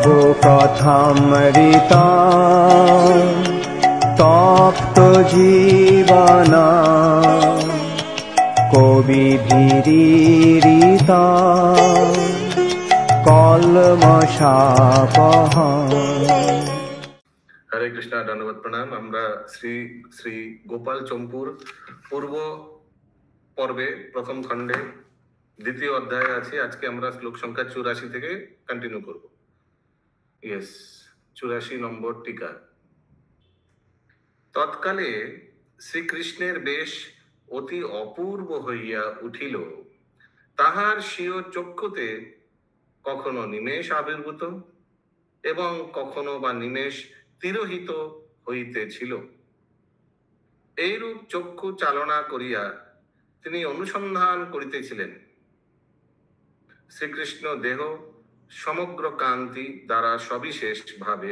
প্রভু কথামৃতা তপ্ত জীবনা কবি ভীরিতা কলমশাপহা। হরে কৃষ্ণ, ধন্যবাদ, প্রণাম। আমরা শ্রী শ্রী গোপাল চম্পুর পূর্ব পর্বে প্রথম খণ্ডে দ্বিতীয় অধ্যায়ে আছি। আজকে আমরা শ্লোক সংখ্যা 84 থেকে কন্টিনিউ করব। ইয়েস, 84 নম্বর টিকা। তৎকালে শ্রীকৃষ্ণের বেশ অতি অপূর্ব হইয়া উঠিল, তাহার স্বীয় চক্ষুতে কখনো নিমেষ আবির্ভূত এবং কখনো বা নিমেষ তিরোহিত হইতেছিল। এইরূপ চক্ষু চালনা করিয়া তিনি অনুসন্ধান করিতেছিলেন। শ্রীকৃষ্ণ দেহ সমগ্র কান্তি দ্বারা সবিশেষ ভাবে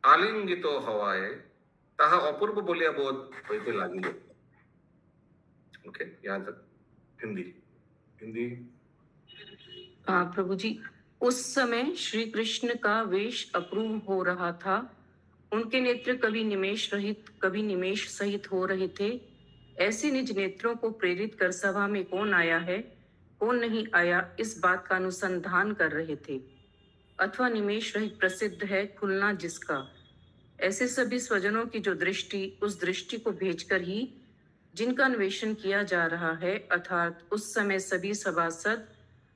আলিঙ্গিত হওয়ায় তাহা অপূর্ব বলিয়া বোধ হইতে লাগিল। ओके, यहाँ तक हिंदी। प्रभु जी, उस समय श्री कृष्ण का वेश अपूर्व हो रहा था। उनके नेत्र कभी निमेष रहित कभी निमेष सहित हो रहे थे। ऐसे निज नेत्रों को प्रेरित कर सभा में कौन आया है कौन नहीं आया, इस बात का अनुसंधान कर रहे थे। अथवा निमेष रहित प्रसिद्ध है खुलना जिसका। ऐसे सभी स्वजनों की जो दृष्टि उस दृष्टि को भेजकर ही जिनका अन्वेषण किया जा रहा है, अर्थात उस समय सभी सभासद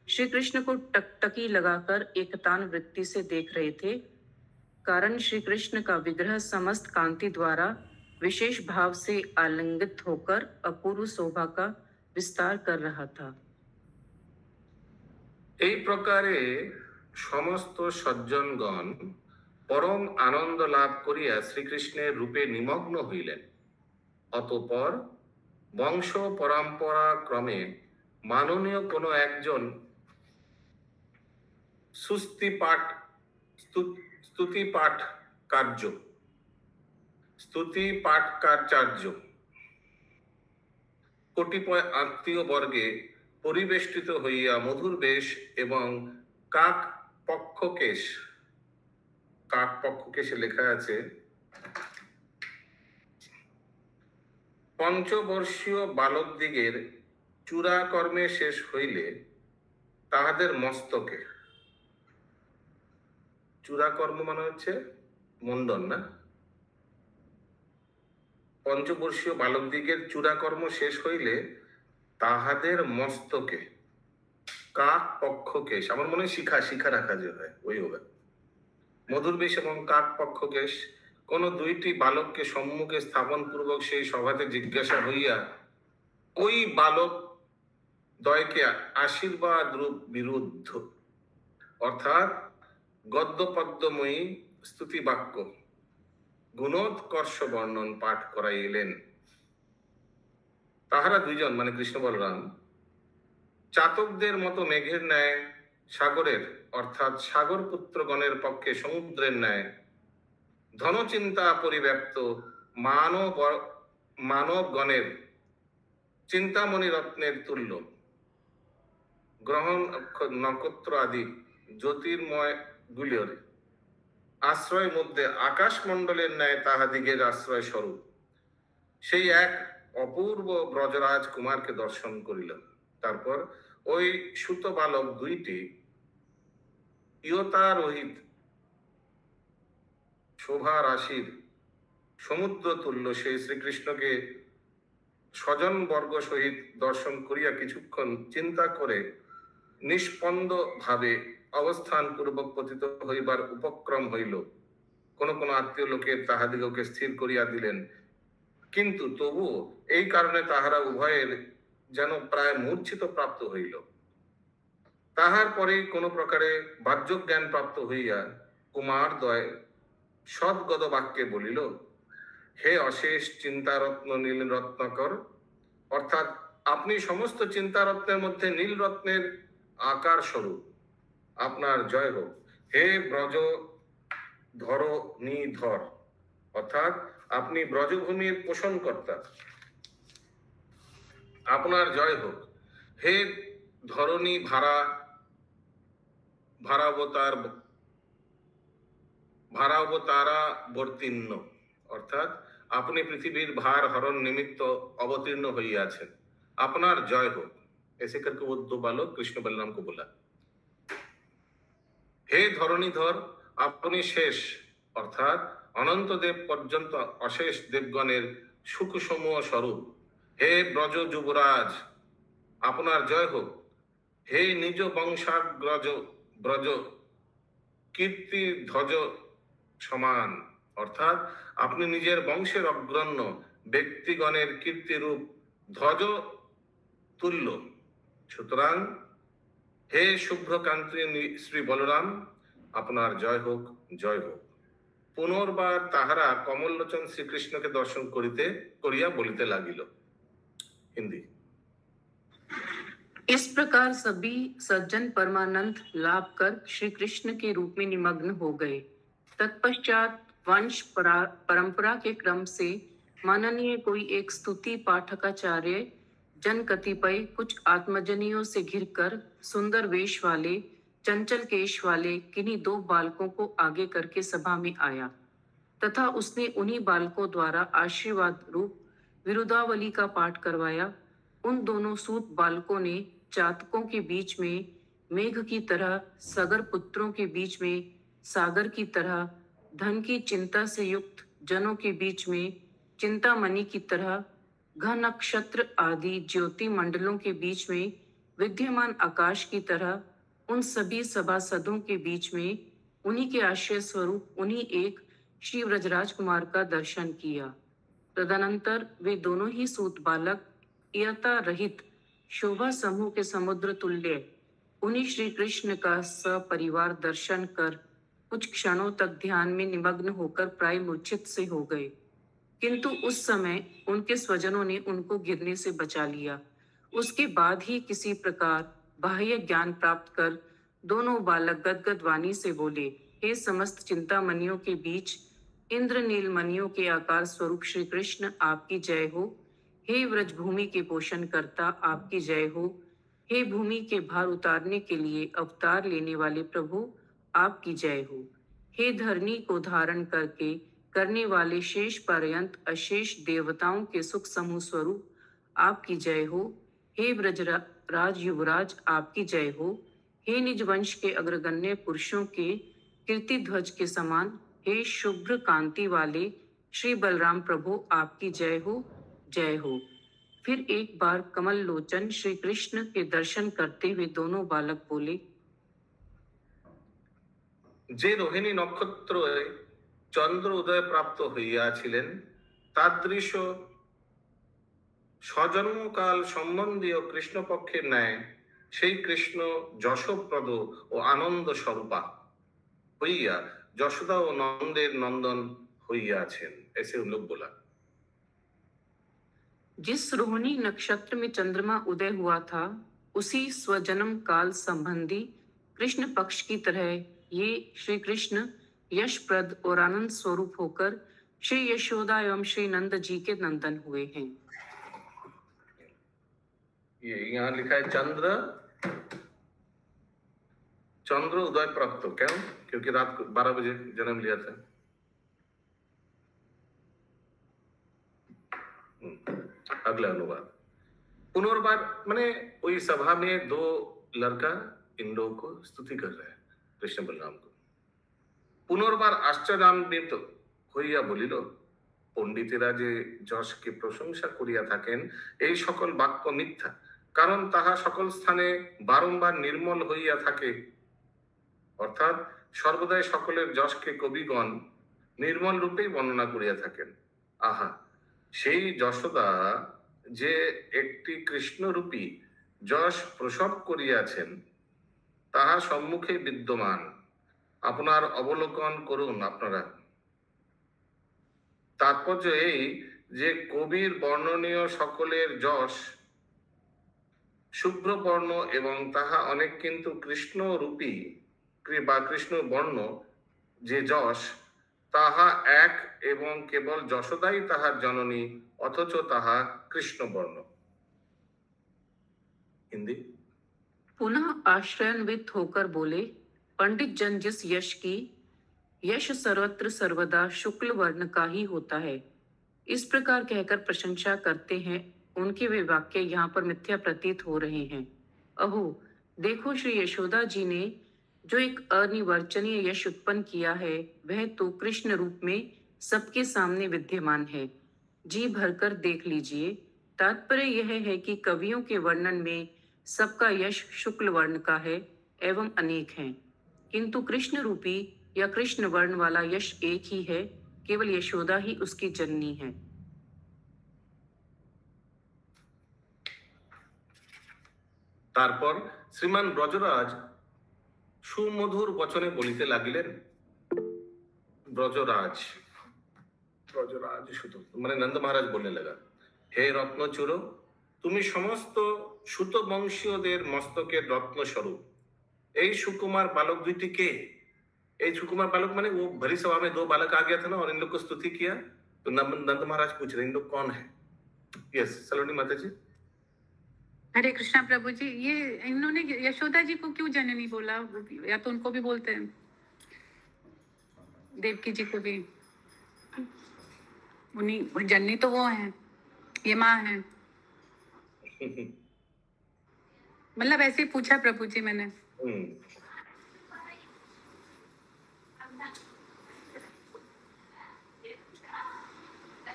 श्री कृष्ण को टकटकी लगाकर एकतान वृत्ति से देख रहे थे। कारण श्री कृष्ण का विग्रह समस्त कांति द्वारा विशेष भाव से आलिंगित होकर अपूर्व शोभा का विस्तार कर रहा था। এই প্রকারে সমস্ত সজ্জনগণ পরম আনন্দ লাভ করিয়া শ্রীকৃষ্ণের রূপে নিমগ্ন হইলেন। অতঃপর বংশ পরম্পরা ক্রমে মাননীয় কোনো একজন স্তুতি পাঠকার্য কতিপয় আত্মীয় বর্গে পরিবেষ্টিত হইয়া মধুর বেশ এবং কাক পক্ষকেশে লেখা আছে, পঞ্চবর্ষীয় বালকদিগের চূড়াকর্মে শেষ হইলে তাহাদের মস্তকে, চূড়াকর্ম মানে হচ্ছে মুন্ডন না, পঞ্চবর্ষীয় বালকদিগের চূড়াকর্ম শেষ হইলে তাহাদের মস্তকে কাক পক্ষকেশ, আমার মনে হয় শিখা রাখা যে হয় ওই হবে, মধুর বেশ এবং কাক পক্ষকেশ কোন দুইটি বালককে সম্মুখে স্থাপন পূর্বক সেই সভাতে জিজ্ঞাসা হইয়া ওই বালক দ্বয়কে আশীর্বাদ রূপ বিরুদ্ধ অর্থাৎ গদ্যপদ্যময়ী স্তুতি বাক্য গুণোৎকর্ষ বর্ণন পাঠ করাইলেন। তাহারা দুইজন মানে কৃষ্ণ বলরাম চাতকদের মতো মেঘের ন্যায় সাগরের অর্থাৎ সাগর পুত্রগণের পক্ষে সমুদ্রের ন্যায় ধনচিন্তা পরিব্যাপ্ত মানবগণের চিন্তামণি রত্নের তুল্য গ্রহণ নক্ষত্র আদি জ্যোতির্ময় গুলির আশ্রয় মধ্যে আকাশমণ্ডলের ন্যায় তাহাদিগের আশ্রয় স্বরূপ সেই এক অপূর্ব ব্রজরাজ কুমারকে দর্শন করিল। তারপর ওই সুত বালক দুইটি ইয়তারোহিত শোভা রাশির সমুদ্র তুল্য সেই শ্রীকৃষ্ণকে স্বজন বর্গ সহিত দর্শন করিয়া কিছুক্ষণ চিন্তা করে নিষ্পন্দ ভাবে অবস্থান পূর্বক পতিত হইবার উপক্রম হইল। কোন কোন আত্মীয় লোকের তাহাদিগকে স্থির করিয়া দিলেন, কিন্তু তবুও এই কারণে তাহারা উভয়ের যেন প্রায় মূর্ছিত প্রাপ্ত হইল। তাহার পরে কোন প্রকারে বাহ্য জ্ঞান প্রাপ্ত হইয়া কুমারদ্বয় সদ্গদ বাক্যে বলিল, হে অশেষ চিন্তারত্ন নীল রত্নাকর, অর্থাৎ আপনি সমস্ত চিন্তারত্নের মধ্যে নীল রত্নের আকার স্বরূপ, আপনার জয় হোক। হে ব্রজ ধরণীধর, অর্থাৎ আপনি ব্রজভূমির পোষণকর্তা, আপনার জয় হোক। হে ধরণী ভারাবতার ভারা অবতারা বর্তীর্ণ, অর্থাৎ আপনি পৃথিবীর ভার হরণ নিমিত্ত অবতীর্ণ হইয়াছেন, আপনার জয় হোক। ऐसे करके वो दो बालक कृष्ण बलराम को बोला, হে ধরণীধর, আপনি শেষ, অর্থাৎ অনন্তদেব পর্যন্ত অশেষ দেবগণের সুখসমূহ স্বরূপ। হে ব্রজ যুবরাজ, আপনার জয় হোক। হে নিজ বংশাগ্রজ ব্রজ কীর্তি ধ্বজ সমান, অর্থাৎ আপনি নিজের বংশের অগ্রণ্য ব্যক্তিগণের কীর্তিরূপ ধ্বজ তুল্য। সুতরাং হে শুভ্রকান্তি শ্রী বলরাম, আপনার জয় হোক, জয় হোক। পুনর্বার তাহারা কমললোচন শ্রীকৃষ্ণকে দর্শন করিয়া বলিতে লাগিল। হিন্দি। इस प्रकार सभी सज्जन परमानंद लाभ कर श्री कृष्ण के रूप में निमग्न हो गए। तत्पश्चात वंश परंपरा के क्रम से माननीय कोई एक स्तुति पाठकाचार्य जन कतिपय कुछ आत्मजनियों से घिरकर सुंदर वेश वाले चंचल केश वाले किन्हीं दो बालकों को आगे करके सभा में आया तथा उसने उन्हीं बालकों द्वारा आशीर्वाद रूप विरुदावली का पाठ करवाया। उन दोनों सूत बालकों ने चातकों के बीच में मेघ की तरह, सगर पुत्रों के बीच में सागर की तरह, धन की चिंता से युक्त जनों के बीच में चिंतामणि की तरह, घन नक्षत्र आदि ज्योति मंडलों के बीच में विद्यमान आकाश की तरह उन सभी सभासदों के बीच में उन्हीं के आश्रय स्वरूप उन्हीं एक श्री व्रजराज कुमार का दर्शन किया। तदनंतर वे दोनों ही सूत बालक इयता रहित शोभा समूह के समुद्र तुल्य उन्हीं श्री कृष्ण का सपरिवार दर्शन कर कुछ क्षणों तक ध्यान में निमग्न होकर प्राय मूर्छित से हो गए, किंतु उस समय उनके स्वजनों ने उनको गिरने से बचा लिया। उसके बाद ही किसी प्रकार बाह्य ज्ञान प्राप्त कर दोनों बालक गदगद वाणी से बोले, हे समस्त चिंतामणियों के बीच इंद्रनील मणियों के आकार स्वरूप श्री कृष्ण, आपकी जय हो। हे व्रजभूमि के पोषण करता, आपकी जय हो। हे भूमि के भार उतारने के लिए अवतार लेने वाले प्रभु, आपकी जय हो। हे धरनी को धारण करके करने वाले शेष पर्यंत अशेष देवताओं के सुख समूह स्वरूप, आपकी जय हो। हे ब्रजराज युवराज, आपकी जय हो। हे निज वंश के अग्रगण्य पुरुषों के कीर्ति ध्वज के समान, हे शुभ्र कांति वाले श्री बलराम प्रभु, आपकी जय हो, जय हो। फिर एक बार कमल लोचन श्री कृष्ण के दर्शन करते हुए दोनों बालक बोले, যে রোহিণী নক্ষত্র চন্দ্র উদয় প্রাপ্ত হইয়াছিলেন তাদৃশ স্বজন্মকাল সম্বন্ধীয় কৃষ্ণপক্ষের ন্যায় সেই কৃষ্ণ যশপ্রদ ও আনন্দ স্বরূপা হইয়া যশোদা ও নন্দের নন্দন হইয়াছেন। ऐसे उन लोग बोला। जिस रोहिणी नक्षत्र में चंद्रमा उदय हुआ था उसी स्वजन्म काल संबंधी कृष्ण पक्ष की तरह ये श्री कृष्ण यशप्रद और आनंद स्वरूप होकर श्री यशोदा एवं श्री नंद जी के नंदन हुए हैं। ये यहाँ लिखा है चंद्र उदय प्राप्त। क्यों? क्योंकि रात को 12 बजे जन्म लिया था। अगला अनुवाद। पुनर्बार माने वही सभा में दो लड़का इन लोगों को स्तुति कर रहे हैं कृष्ण बलराम को। पुनर्बार आश्चर्यान्वित হইয়া বলিল, পণ্ডিতেরা যে যশকে প্রশংসা করিয়া থাকেন এই সকল বাক্য মিথ্যা, কারণ তাহা সকল স্থানে বারংবার নির্মল হইয়া থাকে। অর্থাৎ সর্বদাই সকলের যশকে কবিগণ নির্মল রূপেই বর্ণনা করিয়া থাকেন। আহা, সেই যশোদা যে একটি কৃষ্ণরূপী যশ প্রসব করিয়াছেন তাহা সম্মুখে বিদ্যমান, আপনার অবলোকন করুন আপনারা। তাৎপর্য এই যে কবির বর্ণনীয় সকলের যশ শুভ্র বর্ণ এবং তাহা অনেক, কিন্তু কৃষ্ণরূপী বা কৃষ্ণ বর্ণ যে যশ তাহা এক এবং কেবল যশোদাই তাহার জননী, অথচ তাহা কৃষ্ণ বর্ণ। हिंदी। पुनः आश्रयान्वित होकर बोले, पंडित जन जिस यश की यश सर्वत्र सर्वदा शुक्ल वर्ण का ही होता है। इस प्रकार कहकर प्रशंसा करते हैं उनके वे वाक्य यहाँ पर मिथ्या प्रतीत हो रहे हैं। अहो देखो, श्री यशोदा जी ने जो एक अनिर्वचनीय यश उत्पन्न किया है वह तो कृष्ण रूप में सबके सामने विद्यमान है। जी भरकर देख लीजिए। तात्पर्य यह है कि कवियों के वर्णन में सबका यश शुक्ल वर्ण का है एवं अनेक हैं, किंतु कृष्ण रूपी या कृष्ण वर्ण वाला यश एक ही है, केवल यशोदा ही उसकी जननी है। তারপর শ্রীমান ব্রজরাজ সুমধুর বচনে বলিতে লাগিলেন। ব্রজরাজ ব্রজরাজ সুত মানে নন্দ মহারাজ বলনে লাগা, হে রত্নচূড়, তুমি সমস্ত সুত বংশীয়দের মস্তকের রত্ন স্বরূপ। এই সুকুমার बालक दुईटी के? এই सुकुमार बालक माने वो भरी सभा में दो बालक आ गया था ना और इन लोग को स्तुति किया, तो नंद महाराज पूछ रहे इन लोग कौन है? यस सलोनी माता जी। हरे कृष्णा प्रभु जी, ये इन्होंने यशोदा जी को क्यों जननी बोला? या तो उनको भी बोलते हैं, देवकी जी को भी। उन्हीं जननी तो वो है, ये माँ है। मतलब ऐसे ही पूछा प्रभु जी मैंने।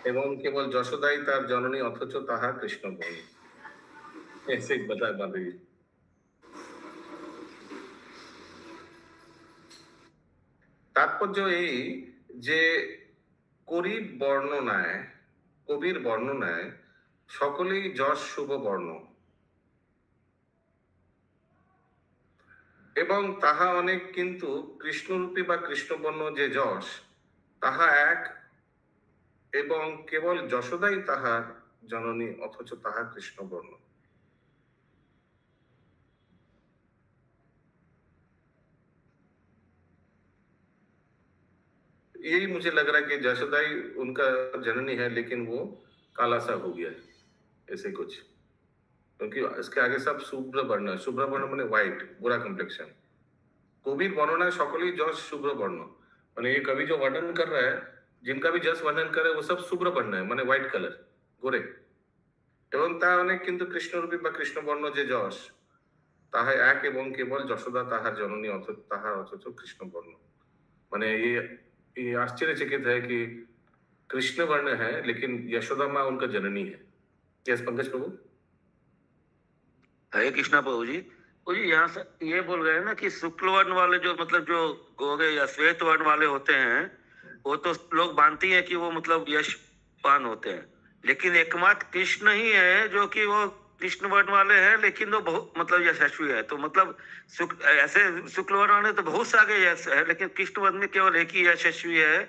এবং কেবল যশোদাই তার জননী অথচ তাহা কৃষ্ণ বর্ণ। ऐसे ही बता बाबी। তাৎপর্য এই যে কবির বর্ণনায় সকলেই যশ শুভ বর্ণ এবং তাহা অনেক, কিন্তু কৃষ্ণরূপী বা কৃষ্ণবর্ণ যে যশ তাহা এক এবং কেবল যশোদাই তাহার জননী অথচ তাহা কৃষ্ণবর্ণ। यही मुझे लग रहा है कि यशोदा ही उनका जननी है, लेकिन वो काला सा हो गया है, ऐसे कुछ, क्योंकि इसके आगे सब शुभ्र वर्ण है। शुभ्र वर्ण माने व्हाइट, बुरा कम्प्लेक्शन। कविर वर्णना सकलेई जस शुभ्र वर्ण, माने ये कवि जो वर्णन कर रहा है, जिनका भी जस वर्णन करे वो सब शुभ्र वर्ण है, माने व्हाइट कलर, गोरे। এবং তা অনেক, কিন্তু কৃষ্ণরূপী বা কৃষ্ণবর্ণ যে যশ তাহা এক এবং কেবল যশোদা তাহার জননী তাহার অথচ কৃষ্ণবর্ণ। মানে ये आश्चर्यचकित है कि कृष्ण वर्ण है लेकिन यशोदा माँ उनका जननी है। यस पंकज प्रभु। हरे कृष्णा प्रभु जी। यहाँ से ये बोल रहे हैं ना कि शुक्ल वर्ण वाले जो मतलब जो गोरे या श्वेत वर्ण वाले होते हैं वो तो लोग मानती हैं कि वो मतलब यशपान होते हैं, लेकिन एकमात्र कृष्ण ही है जो कि वो कृष्ण वर्ण वाले हैं लेकिन वो बहुत मतलब यशस्वी है। तो मतलब ऐसे शुक्ल वर्ण वाले तो बहुत सारे यश है, लेकिन कृष्ण वर्ण में केवल एक ही यशस्वी है,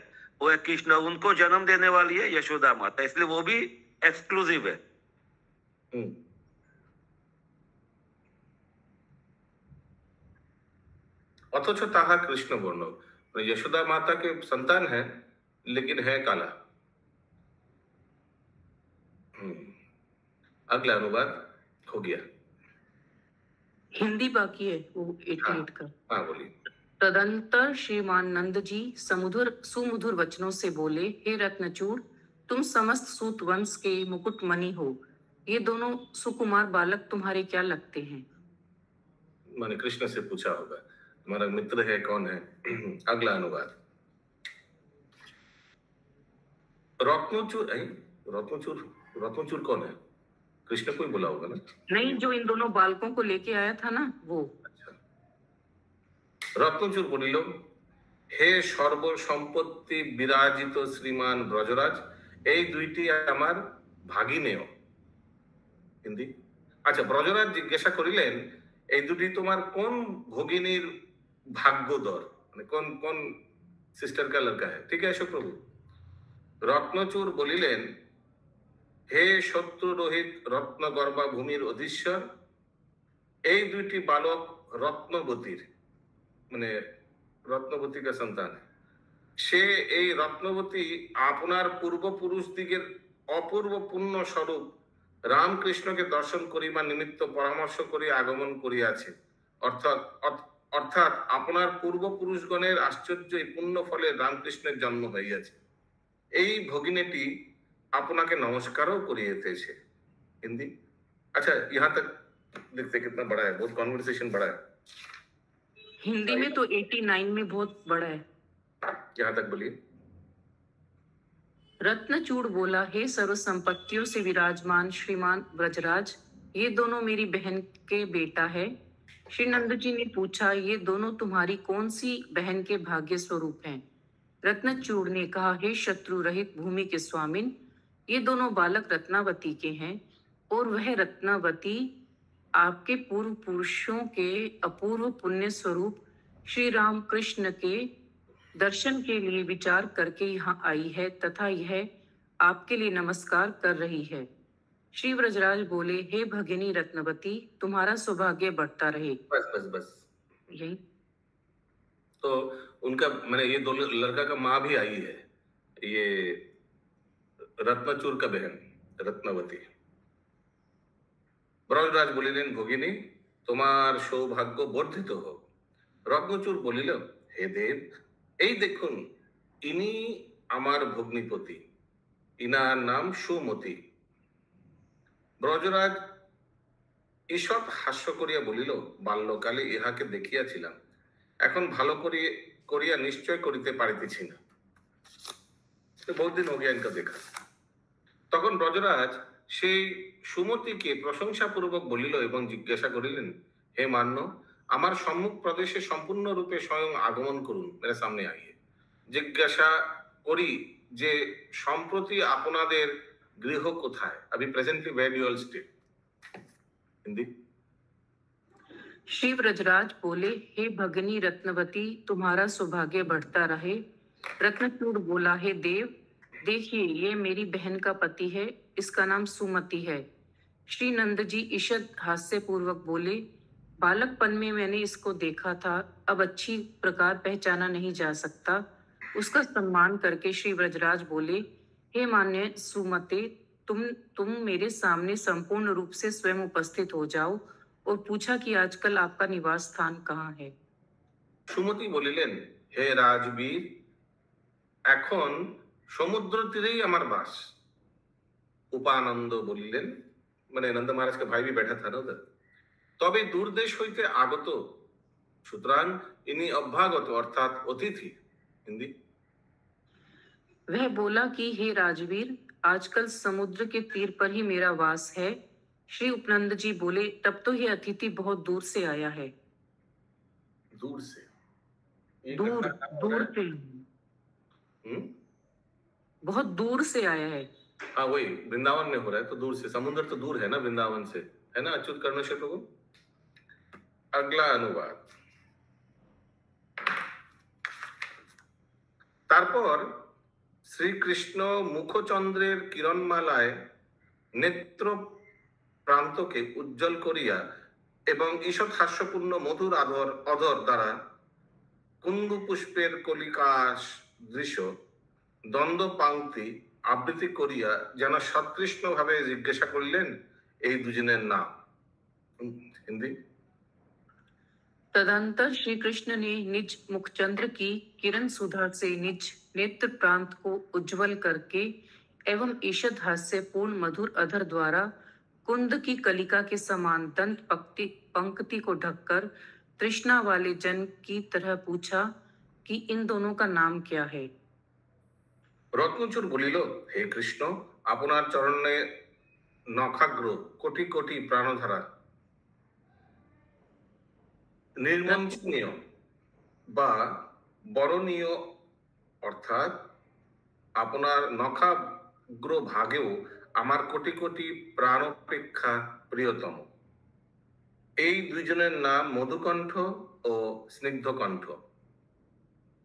वो है कृष्ण। उनको जन्म देने वाली है यशोदा माता, इसलिए वो भी एक्सक्लूसिव है। অথচ তাহা কৃষ্ণ বর্ণ, यशोदा माता के संतान है लेकिन है काला। अगला अनुवाद हो गया। हिंदी बाकी है वो 88 का। हाँ बोलिए। तदंतर श्रीमान नंद जी सुमधुर वचनों से बोले, हे रत्नचूड़, तुम समस्त सूत वंश के मुकुट मणि हो। ये दोनों सुकुमार बालक तुम्हारे क्या लगते हैं? मैंने कृष्ण से पूछा होगा, तुम्हारा मित्र है कौन है? अगला अनुवाद। रत्नचूर कौन है? कृष्ण को ही बोला होगा ना? नहीं, जो इन दोनों बालकों को लेके आया था ना वो। अच्छा। रत्नचूर बोलिल, हे सर्व सम्पत्ति विराजित श्रीमान ब्रजराज, এই দুইটি আমার ভাগিনেয়। হিন্দি। আচ্ছা, ব্রজরাজ জিজ্ঞাসা করিলেন এই দুটি তোমার কোন ভগিনীর भाग्योदर, कौन कौन सिस्टर का लड़का है? ठीक है अशोक प्रभु। रत्नचूर बोलिलेन, हे शत्रु रहित रत्न गर्भा भूमिर अधीश्वर, এই দুইটি बालक रत्नवतीर माने रत्नवती का संतान है। সে এই রত্নবতী আপনার পূর্বপুরুষ দিগের অপূর্ব পুণ্য স্বরূপ রামকৃষ্ণকে দর্শন করিবার নিমিত্ত পরামর্শ করে আগমন করিয়াছে। অর্থাৎ আপনার পূর্বপুরুষগণের আশ্চর্য এই পুণ্য ফলে রামকৃষ্ণের জন্ম হইয়াছে। এই ভগিনীটি আপনাকে নমস্কারও করিয়েছে। हिंदी अच्छा, यहाँ तक देखते कितना बड़ा है, बहुत कॉन्वर्सेशन बड़ा है। हिंदी में तो 89 में बहुत बड़ा है। यहाँ तक बोलिए। रत्नचूड़ बोला, हे सर्व संपत्तियों से विराजमान श्रीमान ब्रजराज, ये दोनों मेरी बहन के बेटा है। श्री नंद जी ने पूछा, ये दोनों तुम्हारी कौन सी बहन के भाग्य स्वरूप हैं? रत्नचूड़ ने कहा, हे शत्रु रहित भूमि के स्वामिन, ये दोनों बालक रत्नावती के हैं और वह रत्नावती आपके पूर्व पुरुषों के अपूर्व पुण्य स्वरूप श्री राम कृष्ण के दर्शन के लिए विचार करके यहाँ आई है तथा यह आपके लिए नमस्कार कर रही है। श्री ब्रजराज बोले, हे भगिनी रत्नवती, तुम्हारा सौभाग्य बढ़ता रहे। बस बस बस यही तो उनका मैंने ये दो लड़का का माँ भी आई है, ये रत्नचूर का बहन रत्नवती। ব্রজরাজ বলিলেন, ভগিনী তোমার সৌভাগ্য বর্ধিত হোক। রত্নচূড় বলিল, হে দেব, এই দেখুন ইনি আমার ভগ্নিপতি, ইনার নাম সুমতি। ব্রজরাজ ঈষৎ হাস্য করিয়া বলিল, বাল্যকালে ইহাকে দেখিয়াছিলাম, এখন ভালো করিয়া নিশ্চয় করিতে পারিতেছি না। বহুত দিন हो गया इनका देखा। তখন ব্রজরাজ সেই সুমতিকে প্রশংসাপূর্বক বলিল এবং জিজ্ঞাসা করিলেন, হে মান্য, আমার সম্মুখ প্রদেশে সম্পূর্ণরূপে স্বয়ং আগমন করুন, মেরে সামনে আইয়ে। জিজ্ঞাসা করি যে সম্প্রতি আপনাদের গৃহ কোথায়? अभी presently where you all stay. Hindi Shri Brajraj बोले, हे भगनी रत्नवती, तुम्हारा सौभाग्य बढ़ता रहे। रत्नचूड़ बोला, हे देव, देखिए ये मेरी बहन का पति है, इसका नाम सुमति है। श्री नंद जी ईषद हास्य पूर्वक बोले, बालकपन में मैंने इसको देखा था, अब अच्छी प्रकार पहचाना नहीं जा सकता। उसका सम्मान करके श्री ब्रजराज बोले, हे मान्य सुमते, तुम मेरे सामने संपूर्ण रूप से स्वयं उपस्थित हो जाओ। और पूछा कि आजकल आपका निवास स्थान कहाँ है? সুমতি বলিলেন, হে রাজবীর, এখন সমুদ্র তীরেই আমার বাস। উপানন্দ বলিলেন, মানে নন্দ महाराज का भाई भी बैठा था ना उधर, তবে দূরদেশ হইতে আগত, সুতরাং ইনি অভ্যাগত অর্থাৎ অতিথি। हिंदी वह बोला कि हे राजवीर, आजकल समुद्र के तीर पर ही मेरा वास है। श्री उपनंद जी बोले, तब तो ये अतिथि बहुत दूर से आया है। दूर से दूर दूर से बहुत दूर से आया है। हाँ वही वृंदावन में हो रहा है, तो दूर से, समुद्र तो दूर है ना वृंदावन से, है ना अच्युत कर्णेश्वर प्रभु। अगला अनुवाद। তারপর শ্রীকৃষ্ণ মুখচন্দ্রের কিরণমালায় নেত্র প্রান্তকে উজ্জ্বল করিয়া এবং ঈষৎ হাস্যপূর্ণ মধুর অধর দ্বারা কুন্দু পুষ্পের কলিকাশ দৃশ্য দ্বন্দ্ব পাংক্তি আবৃত্তি করিয়া যেন সতৃষ্ণ ভাবে জিজ্ঞাসা করিলেন, এই দুজনের নাম। হিন্দি तदंतर श्री कृष्ण ने निज मुखचंद्र की किरण सुधा से निज नेत्र प्रांत को उज्ज्वल करके एवं ईषद हास्य पूर्ण मधुर अधर द्वारा कुंद की कलिका के समान दंत पंक्ति को ढककर तृष्णा वाले जन की तरह पूछा कि इन दोनों का नाम क्या है? রত্নচূড় বলিল, হে কৃষ্ণ, আপনার চরণে নখাগ্র কোটি কোটি প্রাণধারা নির্মঞ্চনীয় বা বরণীয়, অর্থাৎ আপনার নখাগ্র ভাগেও আমার কোটি কোটি প্রাণপেক্ষা প্রিয়তম। এই দুইজনের নাম মধুকণ্ঠ ও স্নিগ্ধকণ্ঠ।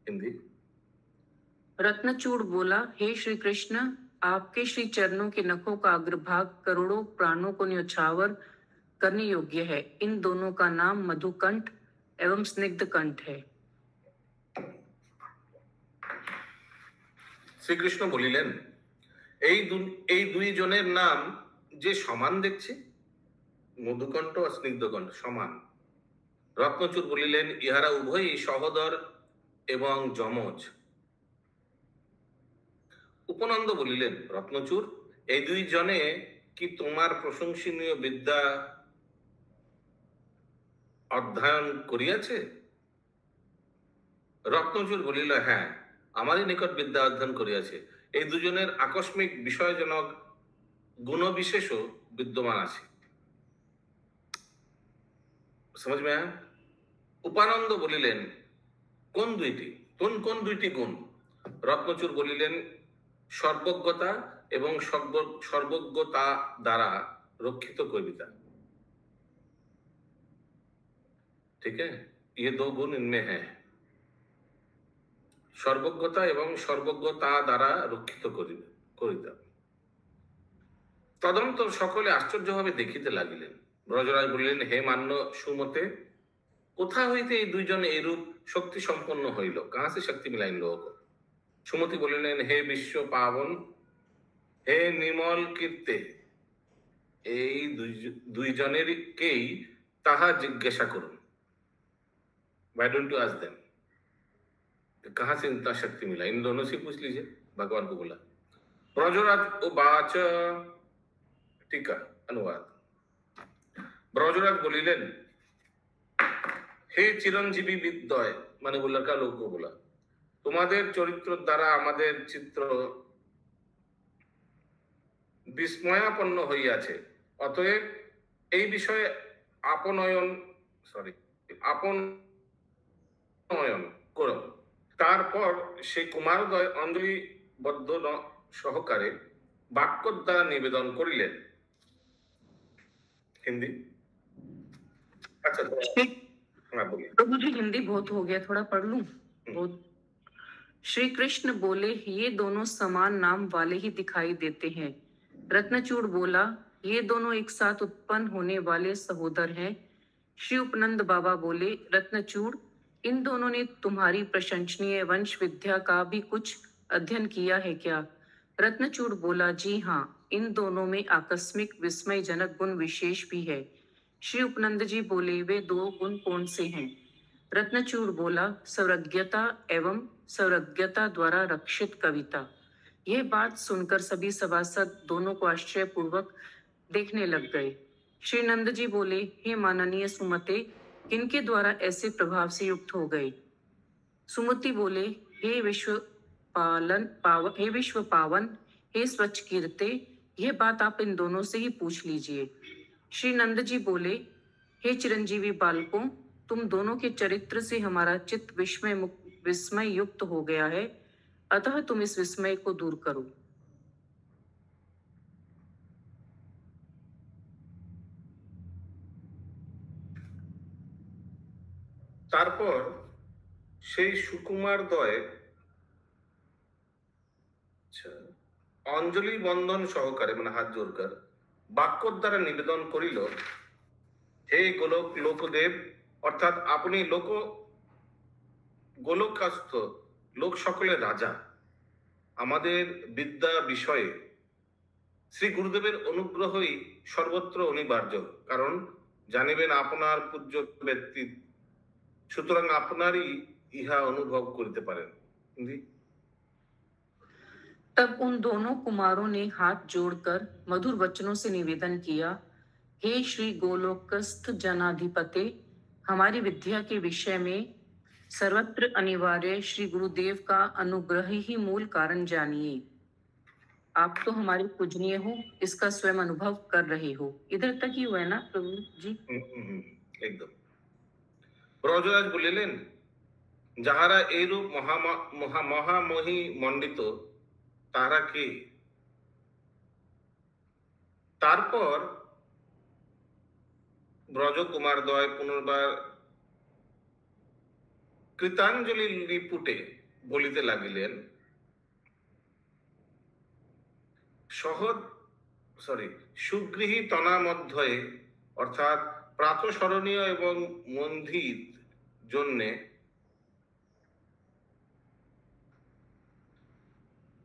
হিন্দি रत्नचूड़ बोला, हे श्री कृष्ण, आपके श्री चरणों के नखों का अग्रभाग करोड़ों प्राणों को न्यौछावर करने योग्य है। इन दोनों का नाम मधुकंठ एवं स्निग्धकंठ है। শ্রীকৃষ্ণ বলিলেন, এই দুই জনের নাম যে সমান দেখছি, মধুকণ্ঠ আর স্নিগ্ধকণ্ঠ সমান। রত্নচূড় বলিলেন, ইহারা উভয়ই সহোদর এবং যমজ। উপনন্দ বলিলেন, রত্নচূড়, এই দুইজনে কি তোমার প্রশংসনীয় বিদ্যা অধ্যয়ন করিয়াছে? রত্নচূড় বলিল, হ্যাঁ, আমারই নিকট বিদ্যা অধ্যয়ন করিয়াছে। এই দুজনের আকস্মিক বিষয়জনক গুণবিশেষও বিদ্যমান আছে। समझ में आया? উপানন্দ বলিলেন, কোন দুইটি? কোন দুইটি গুণ? রত্নচূড় বলিলেন, সর্বজ্ঞতা এবং সর্বজ্ঞতা দ্বারা রক্ষিত কবিতা। ঠিক है, ये दो गुण इनमें है, সর্বজ্ঞতা এবং সর্বজ্ঞতা দ্বারা রক্ষিত করিতা। তদন্তর সকলে আশ্চর্যভাবে দেখিতে লাগিলেন। ব্রজরাজ বলিলেন, হে মান্য সুমতে, কোথা হইতে এই দুইজন এইরূপ শক্তি সম্পন্ন হইল? কাহা সে শক্তি মিলাইন লোক? সুমতি বলিলেন, হে বিশ্ব পাবন, হে নির্মল কীর্তে, এই দুইজনেরকেই তাহা জিজ্ঞাসা করুন। Why don't you ask them? कहाँ से इतना शक्ति मिला? इन दोनों से पूछ लीजिए, भगवान को बोला। ब्रजराज उवाच, टीका अनुवाद। ब्रजराज बोलिलेन, हे चिरंजीवी विद्वय, মানে লড়কা লোক को बोला, তোমাদের চরিত্র দ্বারা আমাদের চিত্র বিস্ময়াপন্ন হইয়াছে। অতএব এই বিষয়ে আপনয়ন করো। তারপর সেই কুমারদ্বয় অঞ্জলিবদ্ধ সহকারে বাক্য দ্বারা নিবেদন করিলেন। हिंदी अच्छा हाँ बोलिए। तो मुझे हिंदी बहुत हो गया, थोड़ा पढ़ लूं। बहुत। श्री कृष्ण बोले, ये दोनों समान नाम वाले ही दिखाई देते हैं। रत्नचूड़ बोला, ये दोनों एक साथ उत्पन्न होने वाले सहोदर हैं। श्री उपनंद बाबा बोले, रत्नचूड़, इन दोनों ने तुम्हारी प्रशंसनीय वंश विद्या का भी कुछ अध्ययन किया है क्या? रत्नचूड़ बोला, जी हाँ, इन दोनों में आकस्मिक विस्मयजनक गुण विशेष भी है। श्री उपनंद जी बोले, वे दो गुण कौन से हैं? रत्नचूड़ बोला, सर्वज्ञता एवं सर्वज्ञता द्वारा रक्षित कविता। यह बात सुनकर सभी सभासद दोनों को आश्चर्यपूर्वक देखने लग गए। श्री नंद जी बोले, हे माननीय सुमते, किनके द्वारा ऐसे प्रभाव से युक्त हो गए? सुमति बोले, हे विश्व पावन, हे स्वच्छ कीर्ते, यह बात आप इन दोनों से ही पूछ लीजिए। श्री नंद जी बोले, हे चिरंजीवी बालकों, तुम दोनों के चरित्र से हमारा चित्त विस्मय युक्त हो गया है, अतः तुम इस विस्मय को दूर करो। তারপর সেই সুকুমারদ্বয় অঞ্জলি বন্ধন সহকারে মানে হাত জোড়কার বাক্য দ্বারা নিবেদন করিল, হে গোলক লোকদেব, অর্থাৎ আপনি গোলকাস্থ লোক সকলের রাজা, আমাদের বিদ্যা বিষয়ে শ্রী গুরুদেবের অনুগ্রহই সর্বত্র অনিবার্য, কারণ জানিবেন আপনার পূজ্য ব্যক্তি, সুতরাং আপনারই ইহা অনুভব করতে পারেন। तब उन दोनों कुमारों ने हाथ जोड़कर मधुर वचनों से निवेदन किया, हे श्री गोलोकस्थ जनाधिपते, हमारी विद्या के विषय में सर्वत्र अनिवार्य श्री गुरुदेव का अनुग्रह ही मूल कारण जानिए। आप तो हमारे पूजनीय हो, इसका स्वयं अनुभव कर रहे हो। इधर तक ही हुआ है ना प्रभु जी? एकदम। ব্রজরাজ বলিলেন, যাহারা এইরূপ মহামহি মণ্ডিত তাহারা কে? তারপর ব্রজকুমারদ্বয় পুনর্বার কৃতাঞ্জলি লিপুটে বলিতে লাগিলেন, সুগৃহী তনামধ্যে, অর্থাৎ প্রাতঃস্মরণীয় এবং মন্দির জন্যে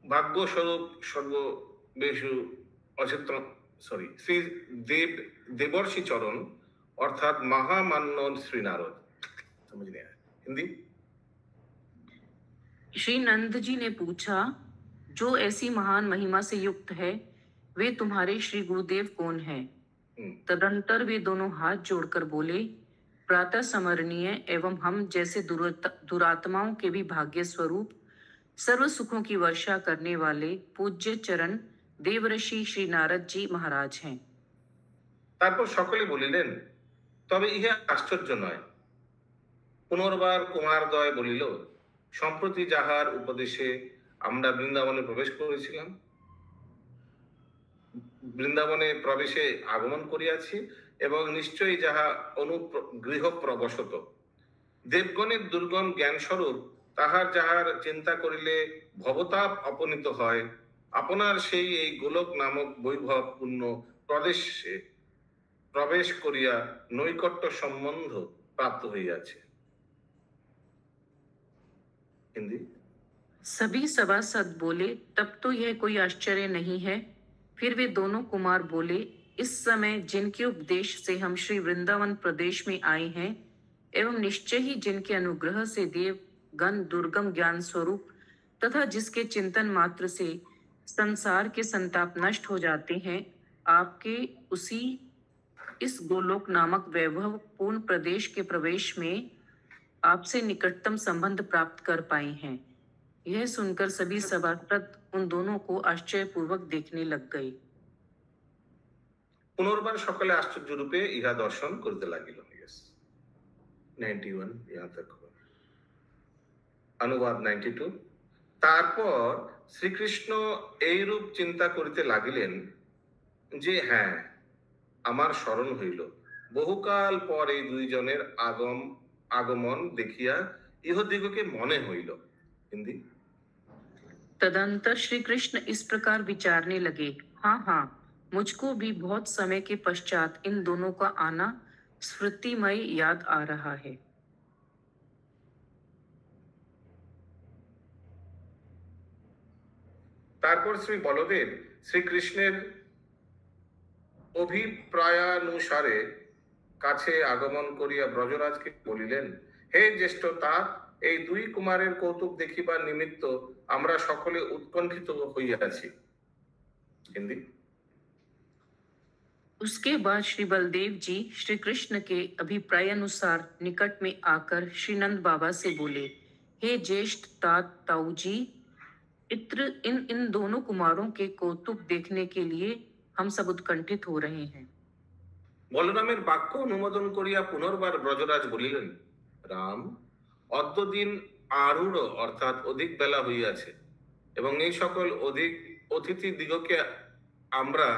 ভাগ্যস্বরূপ সর্ববেশু অচেতন শ্রী দেবর্ষি চরণ अर्थात महामान्य श्री नारद। समझ नहीं आया हिंदी? श्री नंद जी ने पूछा, जो ऐसी महान महिमा से युक्त है वे तुम्हारे श्री गुरुदेव कौन है? तदंतर वे दोनों हाथ जोड़कर बोले, प्रातः स्मरणीय एवं हम जैसे दुरात्माओं के भी भाग्य स्वरूप सर्व सुखों की वर्षा करने वाले पूज्य चरण देवऋषि श्री नारद जी महाराज हैं। তারপর সকলে বলিলেন, তবে ইহা আশ্চর্য নয়। পুনর্বার কুমারদ্বয় বলিল, সম্প্রতি যাহার উপদেশে আমরা বৃন্দাবনে প্রবেশ করেছিলাম, বৃন্দাবনে প্রবেশে আগমন করিয়াছি এবং নিশ্চয়ই যাহা অনুগৃহ প্রবশত দেবগণের দুর্গম জ্ঞান স্বরূপ, তাহার যাহার চিন্তা করিলে ভবতাপ অপনীত হয়, আপনার সেই এই গোলক নামক বৈভব পূর্ণ প্রদেশে প্রবেশ করিয়া নৈকট্য সম্বন্ধ প্রাপ্ত হইয়াছে। हिंदी? सभी सभासद बोले, तब तो यह कोई आश्चर्य नहीं है। फिर वे दोनों कुमार बोले, इस समय जिनके उपदेश से हम श्री वृंदावन प्रदेश में आए हैं एवं निश्चय ही जिनके अनुग्रह से देव गण दुर्गम ज्ञान स्वरूप तथा जिसके चिंतन मात्र से संसार के संताप नष्ट हो जाते हैं, आपके उसी इस गोलोक नामक वैभव पूर्ण प्रदेश के प्रवेश में आपसे निकटतम संबंध प्राप्त कर पाए हैं। यह सुनकर सभी सभासद उन दोनों को आश्चर्यपूर्वक देखने लग गए। পুনর্বার সকলে আশ্চর্য রূপে ইহা দর্শন করতে লাগিল। 91 यहाँ तक हुआ। অনুবাদ 92। তারপর শ্রীকৃষ্ণ এইরূপ চিন্তা করিতে লাগিলেন যে, হ্যাঁ, আমার স্মরণ হইল, বহুকাল পর এই দুইজনের আগমন দেখিয়া ইহদিগকে মনে হইল। हिंदी? तदंतर श्री कृष्ण इस प्रकार विचारने लगे, हाँ हाँ, मुझको भी बहुत समय के पश्चात इन दोनों का आना स्मृतिमय याद आ रहा है। তারপর শ্রী বলদেব শ্রীকৃষ্ণের অভিপ্রায়ানুসারে কাছে আগমন করিয়া ব্রজরাজকে বলিলেন, হে জ্যেষ্ঠ तात, এই দুই কুমারের কৌতুক দেখিবার নিমিত্ত আমরা সকলে উৎকণ্ঠিত হইয়াছি। হিন্দি? उसके बाद श्री बलदेव जी श्री कृष्ण के अभिप्राय अनुसार निकट में आकर श्री नंद बाबा से बोले, हे ज्येष्ठ तात ताऊ जी, इन दोनों कुमारों के कौतुक देखने के लिए हम सब उत्कंठित हो रहे हैं। বলরামের বাক্য অনুমোদন করিয়া পুনর্বার ব্রজরাজ বলিলেন, রাম, অদ্যদিন আরূঢ় অর্থাৎ অধিক বেলা হইয়াছে এবং এই সকল অতিথি দিগকে আমরা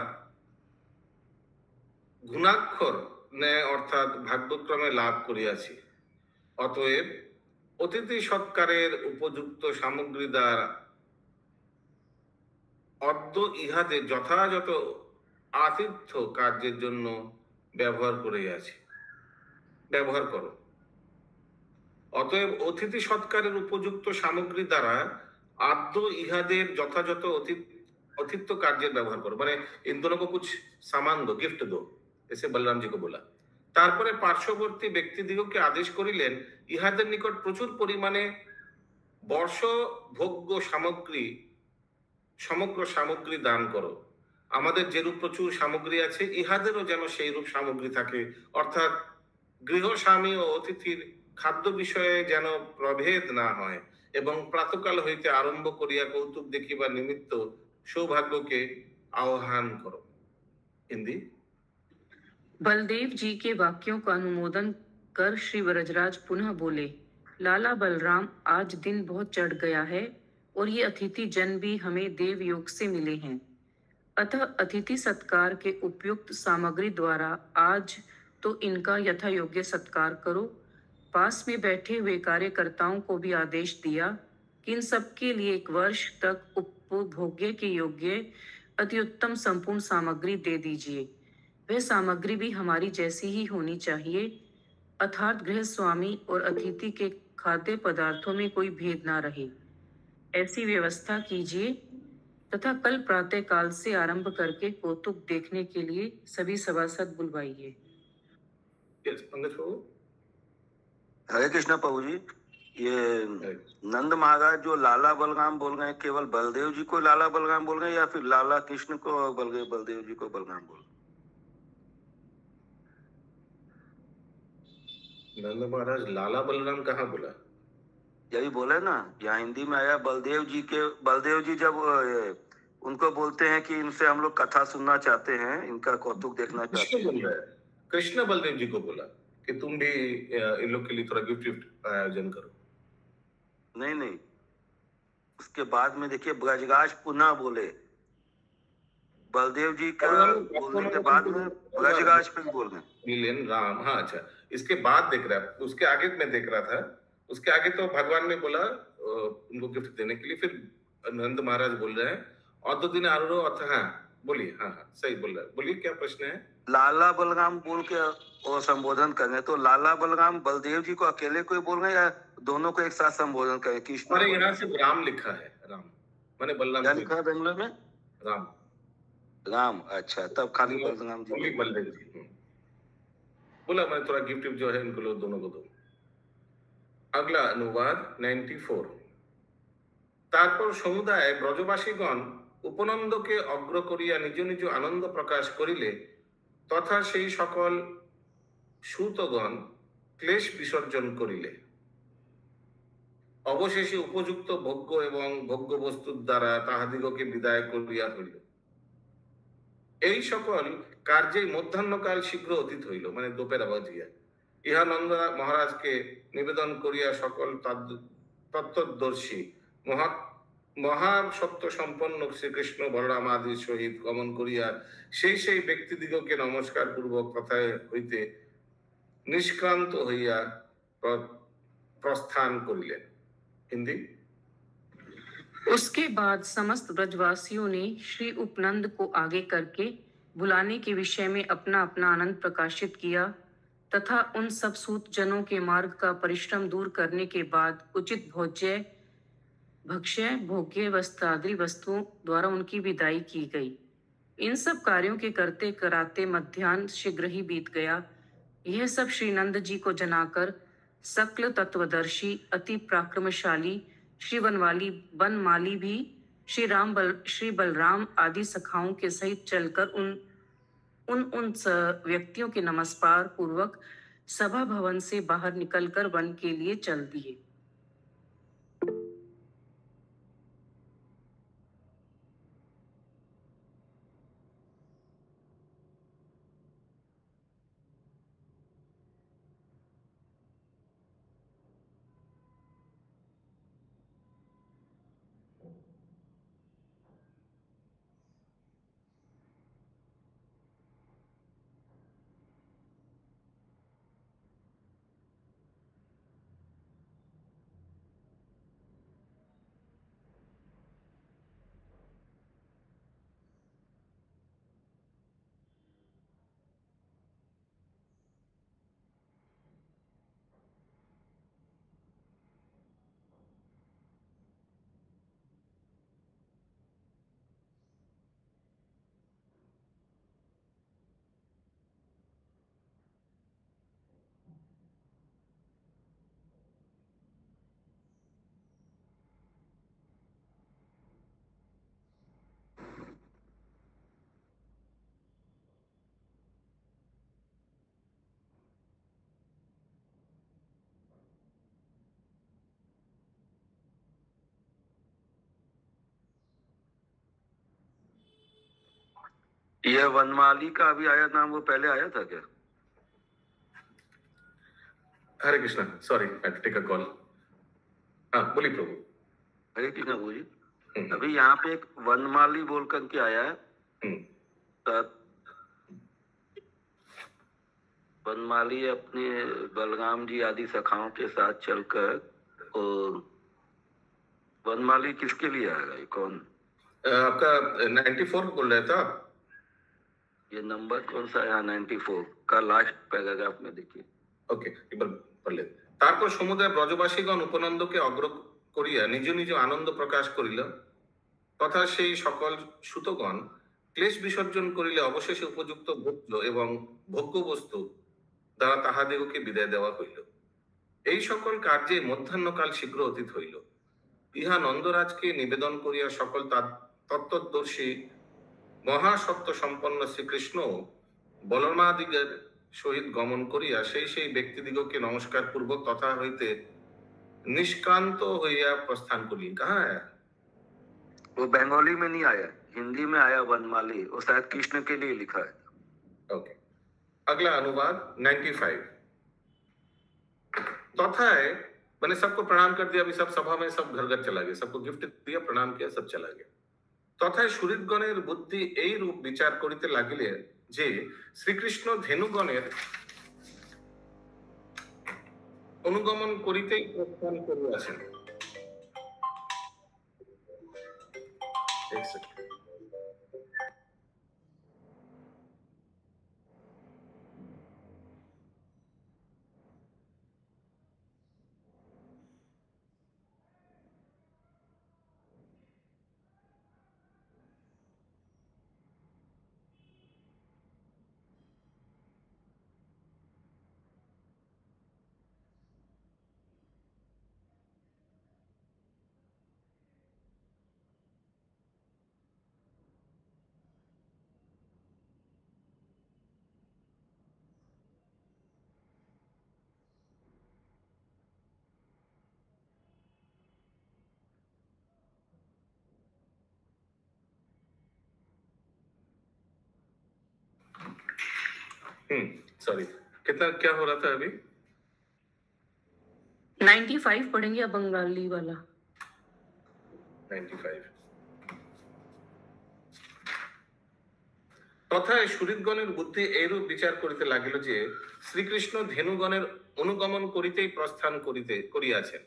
গুণাক্ষর ন্যায় অর্থাৎ ভাগ্যক্রমে লাভ করিয়াছি। অতএব অতিথি সৎকারের উপযুক্ত সামগ্রী দ্বারা অদ্য ইহাদের যথাযথ আতিথ্য কার্যের জন্য ব্যবহার করো। অতএব অতিথি সৎকারের উপযুক্ত সামগ্রী দ্বারা আদ্য ইহাদের যথাযথ अतिथ्य कार्य ব্যবহার করো, মানে इन दोनों को कुछ सामान दो, गिफ्ट दो, ऐसे बलराम जी को बोला। তারপরে পার্শ্ববর্তী ব্যক্তিদিগকে আদেশ করিলেন, ইহাদের নিকট প্রচুর পরিমাণে বর্ষ ভোগ্য সমগ্র সামগ্রী দান করো। আমাদের যেরূপ প্রচুর সামগ্রী আছে, ইহাদেরও যেন সেই রূপ সামগ্রী থাকে, অর্থাৎ গৃহস্বামী ও অতিথির খাদ্য বিষয়ে যেন প্রভেদ না হয় এবং প্রাতকাল হইতে আরম্ভ করিয়া কৌতুক দেখিবার নিমিত্ত सौभाग्य आह्वान करो। हिंदी? बलदेव जी के वाक्यों का अनुमोदन कर श्री व्रजराज पुनः बोले, लाला बलराम, आज दिन बहुत चढ़ गया है और ये अतिथि जन भी हमें देव योग से मिले हैं, अतः अतिथि सत्कार के उपयुक्त सामग्री द्वारा आज तो इनका यथा योग्य सत्कार करो। पास में बैठे हुए कार्यकर्ताओं को भी आदेश दिया कि इन सबके लिए 1 वर्ष तक उपभोग्य के योग्य अति उत्तम संपूर्ण सामग्री दे दीजिए। वह सामग्री भी हमारी जैसी ही होनी चाहिए, अर्थात गृह स्वामी और अतिथि के खाद्य पदार्थों में कोई भेद ना रहे, ऐसी व्यवस्था कीजिए तथा कल प्रातः काल से आरंभ करके कौतुक देखने के लिए सभी सभासद बुलवाइए। Yes, पंकज प्रभु। हरे कृष्णा प्रभु जी, ये हरे। नंद महाराज जो लाला बलराम बोल रहे हैं, केवल बलदेव जी को लाला बलराम बोल रहे हैं या फिर लाला कृष्ण को और बलदेव जी को बलराम बोल रहे हैं? नंद महाराज लाला बलराम कहाँ बोला? यही बोले ना, यहाँ हिंदी में आया बलदेव जी जब उनको बोलते हैं कि इनसे हम लोग कथा सुनना चाहते हैं, इनका कौतुक देखना चाहते कृष्ण बोल हैं। रहा है, कृष्ण बलदेव जी को बोला कि तुम भी इन लोग के लिए थोड़ा गिफ्ट आयोजन करो। नहीं, उसके बाद में देखिए ब्रजराज पुनः बोले, बलदेव जी का बोलने के बाद में ब्रजराज फिर बोल रहे हैं। मिलियन राम, हाँ अच्छा, इसके बाद देख रहा है, उसके आगे मैं देख रहा था, उसके आगे तो भगवान ने बोला उनको गिफ्ट देने के लिए, फिर नंद महाराज बोल रहे हैं और 2 दिन आरो अथ, हाँ बोलिए, हाँ सही बोल रहा है, बोलिए क्या प्रश्न है? लाला बलराम बोल के और संबोधन करें तो लाला बलराम बलदेव जी को अकेले कोई बोल रहे हैं या दोनों को एक साथ संबोधन करें? कृष्ण हमारे यहाँ से राम लिखा है, राम माने बलराम। क्या लिखा है बेंगलोर में? राम, अच्छा, तब खाली बलराम जी, बलदेव जी बोला, मैंने थोड़ा गिफ्ट जो है इनको लोग दोनों को दो। अगला अनुवाद 94। तारपर समुदाय ब्रजवासीगण उपनंदके अग्र करिया निज निज आनंद प्रकाश करिले तथा সেই সকল সুতগণ ক্লেশ বিসর্জন করিলে অবশেষে উপযুক্ত ভোগ্য এবং ভোগ্য বস্তুর দ্বারা তাহাদিগকে বিদায় করিয়া হইল। এই সকল কার্যে মধ্যাহ্নকাল শীঘ্র অতীত হইল, মানে দোপেরা বাজিয়া ইহা নন্দ মহারাজকে নিবেদন করিয়া সকল তত্ত্বদর্শী মহাসত্য সম্পন্ন শ্রীকৃষ্ণ বলরাম আদির সহিত গমন করিয়া সেই ব্যক্তিদিগকে নমস্কার পূর্বক কথায় হইতে নিষ্ক্রান্ত হইয়া प्रस्थान करिलेन। हिंदी। उसके बाद समस्त ब्रजवासियों ने श्री उपनंद को आगे करके बुलाने के विषय में अपना अपना आनंद प्रकाशित किया तथा उन सब सूत जनों के मार्ग का परिश्रम दूर करने के बाद उचित भोज्य भक्ष्य भोग्य वस्त्रादि वस्तुओं द्वारा उनकी विदाई की गई। इन सब कार्यों के करते कराते मध्याह्न शीघ्र ही बीत गया। यह सब श्री नंद जी को जनाकर सकल तत्वदर्शी अति पराक्रमशाली श्री बनमाली भी श्री बलराम आदि सखाओं के सहित चलकर उन व्यक्तियों के नमस्कार पूर्वक सभा भवन से बाहर निकलकर वन के लिए चल दिए। यह वनमाली का अभी आया नाम, वो पहले आया था क्या? Hare Krishna, sorry I take a call. हाँ बोलिए प्रभु। हरे कृष्णा प्रभु जी, अभी यहाँ पे एक वनमाली बोल करके आया है। वनमाली अपने बलराम जी आदि सखाओं के साथ चलकर, और वनमाली किसके लिए आएगा? ये कौन? आपका 94 बोल रहे था। ये नंबर कौन सा है? 94 का लास्ट पैराग्राफ में देखिए। ओके, एक बार पढ़ ले। তারপর সমুদায় ব্রজবাসীগণ উপনন্দকে অগ্র করিয়া নিজ নিজ আনন্দ প্রকাশ করিল তথা সেই সকল সুতগণ ক্লেশ বিসর্জন করিলে অবশেষে উপযুক্ত ভোগ্য এবং ভোগ্য বস্তু দ্বারা তাহাদিগকে বিদায় দেওয়া হইল। এই সকল কার্যে মধ্যাহ্নকাল শীঘ্র অতীত হইল। ইহা নন্দরাজকে নিবেদন করিয়া সকল তত্ত্বদর্শী মহাসত্য সম্পন্ন শ্রীকৃষ্ণ বলরামাদিগের সহিত গমন করিয়া সেই ব্যক্তিদিগকে নমস্কার পূর্বক তথা হইতে निष्क्रांत होइया प्रस्थान करिलेन। कहाँ आया? वो बंगाली में नहीं आया, हिंदी में आया वनमाली, वो शायद कृष्ण के लिए लिखा है। ओके, अगला अनुवाद 95। तथाय मैंने सबको प्रणाम कर दिया, अभी सब सभा में सब घर घर चला गया, सबको गिफ्ट दिया, प्रणाम किया, सब चला गया। तथाय सुहृदगणेर बुद्धि এই রূপ বিচার করিতে লাগিলে যে শ্রীকৃষ্ণ ধেনুগণের অনুগমন করিতেই প্রস্থান করিয়াছেন। এক সেকেন্ড। सॉरी, कितना क्या हो रहा था अभी? 95 पढ़ेंगे, अब बंगाली वाला 95। তথায় সুহৃদগণের বুদ্ধি এইরূপ বিচার করিতে লাগিল যে শ্রীকৃষ্ণ ধেনুগণের অনুগমন করিতেই প্রস্থান করিয়াছেন।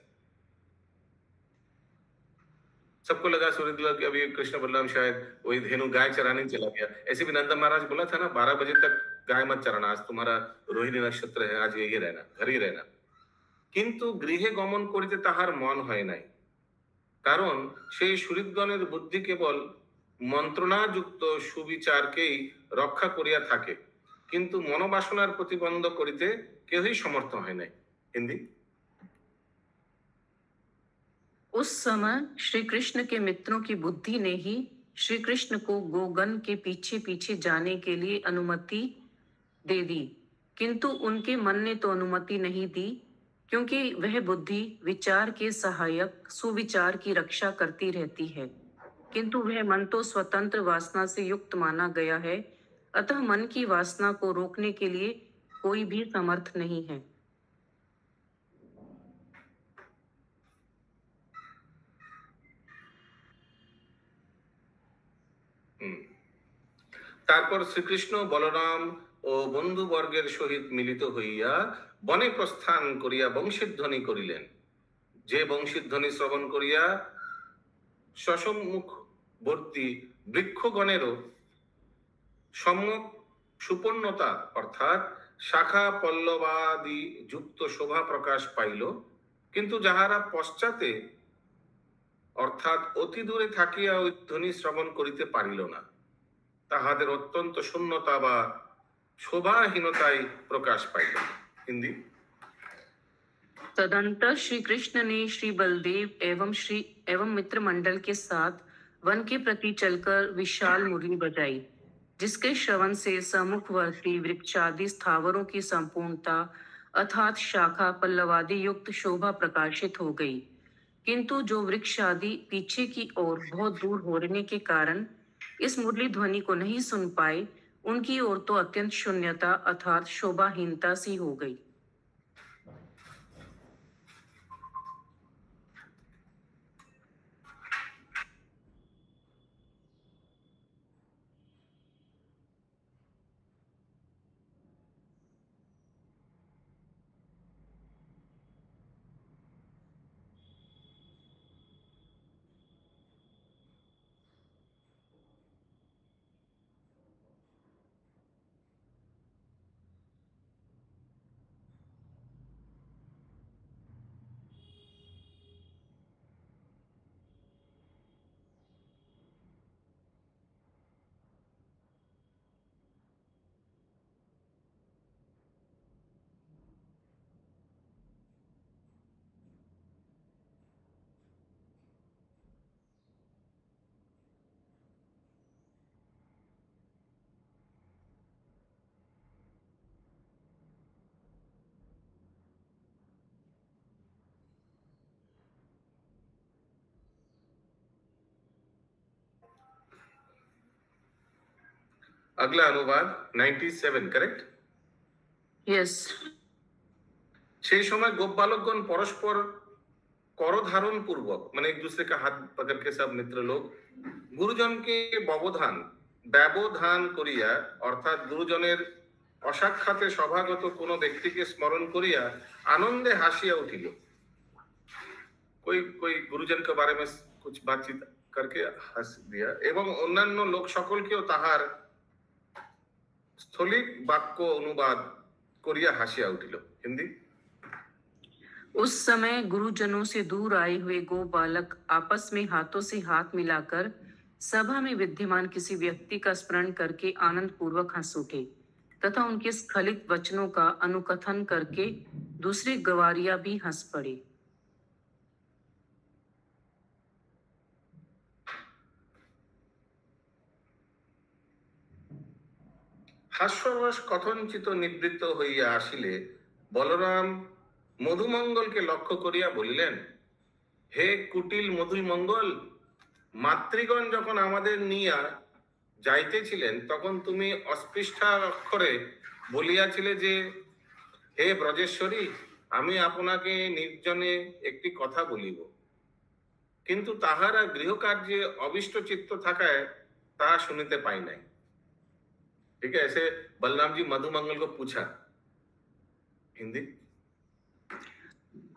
सबको लगा सूर्य कि अभी कृष्ण बलराम शायद वही धेनु गाय चराने चला गया। ऐसे भी नंदा महाराज बोला था ना, 12 बजे तक गाय मत चराना, आज तुम्हारा रोहिणी नक्षत्र है, आज यही रहना, घर ही रहना। কিন্তু গৃহে গমন করিতে তাহার মন হয় নাই, কারণ সেই সুহৃদগণের বুদ্ধি কেবল মন্ত্রণাযুক্ত সুবিচারকেই রক্ষা করিয়া থাকে, কিন্তু মনোবাসনার প্রতিবন্ধ করিতে কেউই সমর্থ হয় নাই। হিন্দি। उस समय श्री कृष्ण के मित्रों की बुद्धि ने ही श्री कृष्ण को गोगन के पीछे पीछे जाने के लिए अनुमति दे दी, किंतु उनके मन ने तो अनुमति नहीं दी, क्योंकि वह बुद्धि विचार के सहायक सुविचार की रक्षा करती रहती है, किंतु वह मन तो स्वतंत्र वासना से युक्त माना गया है, अतः मन की वासना को रोकने के लिए कोई भी समर्थ नहीं है। তারপর শ্রীকৃষ্ণ বলরাম ও বন্ধুবর্গের সহিত মিলিত হইয়া বনে প্রস্থান করিয়া বংশীধ্বনি করিলেন। যে বংশীধ্বনি শ্রবণ করিয়া সম্মুখবর্তী বৃক্ষগণেরও সম্যক সুপর্ণতা অর্থাৎ শাখা পল্লবাদি যুক্ত শোভা প্রকাশ পাইল, কিন্তু যাহারা পশ্চাতে অর্থাৎ অতি দূরে থাকিয়া ওই ধ্বনি শ্রবণ করিতে পারিল না, তাহাদের অত্যন্ত শূন্যতা বা শোভাহীনতাই প্রকাশ পাইল। হিন্দি। तदंतर श्री कृष्ण ने श्री बलदेव एवं मित्र मंडल के साथ वन के प्रति चलकर विशाल मुरली बजाई, जिसके श्रवण से सम्मुखवर्ती वृक्षादि स्थावरों की संपूर्णता अर्थात शाखा पल्लवादि युक्त शोभा प्रकाशित हो गई, किंतु जो वृक्ष आदि पीछे की ओर बहुत दूर होने के कारण इस मुरली ध्वनि को नहीं सुन पाए, उनकी ओर तो अत्यंत शून्यता अर्थात शोभाहीनता सी हो गई। अगला अनुवाद 97, करेक्ट। यस। সেই সময় গোপবালকগণ পরস্পর করধারণ পূর্বক, মানে एक दूसरे का हाथ पकड़ के सब मित्र लोग গুরুজনকে ব্যবধান করিয়া, অর্থাৎ গুরুজনের অসাক্ষাতে সভাগত কোনো ব্যক্তিকে স্মরণ করিয়া আনন্দে হাসিয়া উঠিল। कोई कोई गुरुजन के बारे में कुछ बातचीत करके हंस दिया, এবং অন্যান্য লোক সকলকেও তাহার স্থলিক বাক্য অনুবাদ করিয়া হাসিয়া উঠিল। হিন্দি। उस समय गुरुजनों से दूर आए हुए गो बालक आपस में हाथों से हाथ मिलाकर सभा में विद्यमान किसी व्यक्ति का स्मरण करके आनंद पूर्वक हंस उठे तथा उनके स्खलित वचनों का अनुकथन करके दूसरे गवारिया भी हंस पड़े। হাস্যরস কথঞ্চিত নিবৃত্ত হইয়া আসিলে বলরাম মধুমঙ্গলকে লক্ষ্য করিয়া বলিলেন, হে কুটিল মধুমঙ্গল, মাতৃগণ যখন আমাদের নিয়া যাইতেছিলেন তখন তুমি অস্পৃষ্টার অক্ষরে বলিয়াছিলে যে, হে ব্রজেশ্বরী, আমি আপনাকে নির্জনে একটি কথা বলিব, কিন্তু তাহারা গৃহকার্যে অবিষ্ট চিত্ত থাকায় তাহা শুনিতে পাই নাই। ठीक है, ऐसे बलराम जी मधुमंगल को पूछा। हिंदी।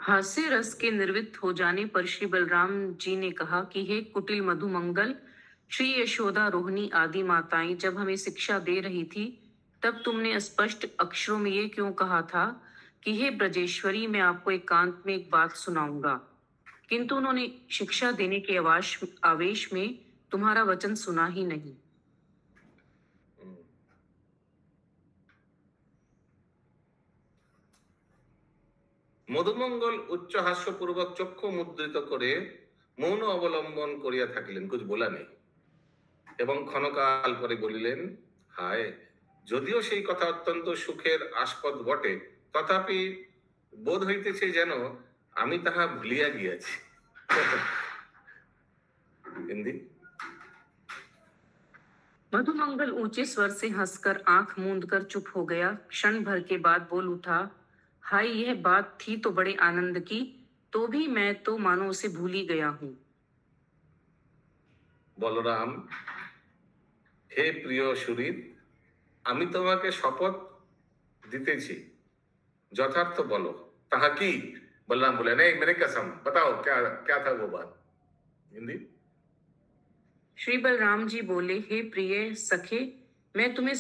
हास्य रस के निर्वृत्त हो जाने पर श्री बलराम जी ने कहा कि हे कुटिल मधुमंगल, श्री यशोदा, रोहिणी आदि माताएं जब हमें शिक्षा दे रही थी तब तुमने स्पष्ट अक्षरों में ये क्यों कहा था कि हे ब्रजेश्वरी, मैं आपको एकांत में एक बात सुनाऊंगा, किंतु उन्होंने शिक्षा देने के आवेश में तुम्हारा वचन सुना ही नहीं। মধুমঙ্গল উচ্চ হাস্যপূর্বক চক্ষু মুদ্রিত করে মৌন অবলম্বন করিয়া থাকিলেন, কুছ বলা নেই, এবং ক্ষণকাল পরে বলিলেন, হায়, যদিও সেই কথা অত্যন্ত সুখের আস্পদ বটে, তথাপি বোধ হইতেছে যেন আমি তাহা ভুলিয়া গিয়াছি। হিন্দি। मधुमंगल ऊंचे स्वर से हंसकर आंख मूंद कर चुप हो गया। क्षण भर के बाद बोल उठा, हाय, यह बात थी तो बड़े आनंद की, तो भी मैं तो मानो उसे भूल ही गया हूँ। বলরাম, হে প্রিয় সুহৃদ, আমি তোমাকে শপথ দিতেছি, যথার্থ বলো, তাহা কি? বলরাম বলে, नहीं मेरे कसम, बताओ क्या क्या था वो बात। हिंदी। श्री बलराम जी बोले, हे प्रिय सखे, मैं तुम्हें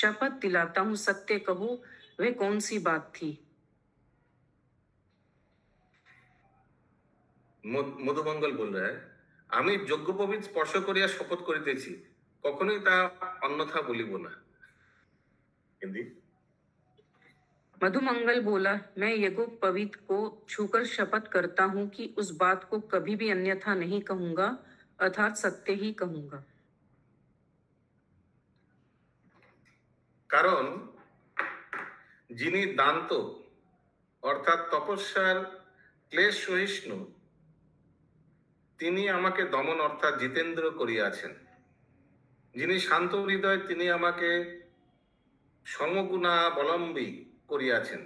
शपथ दिलाता हूँ, सत्य कहो, वह कौन सी बात थी? মধুমঙ্গল বল रहा है, আমি যজ্ঞোপবীত স্পর্শ করিয়া শপথ করিতেছি, কখনোই তা অন্যথা বলিব না। হিন্দি। मधुमंगल बोला, मैं यज्ञोपवीत को छूकर शपथ करता हूँ कि उस बात को कभी भी अन्यथा नहीं कहूंगा, अर्थात सत्य ही कहूंगा। কারণ যিনি দান্ত অর্থাৎ তপস্যার ক্লেশ সহিষ্ণু, তিনি আমাকে দমন অর্থাৎ জিতেন্দ্র করিয়াছেন। যিনি শান্ত হৃদয়, তিনি আমাকে সমগুণাবলম্বী করিয়াছেন।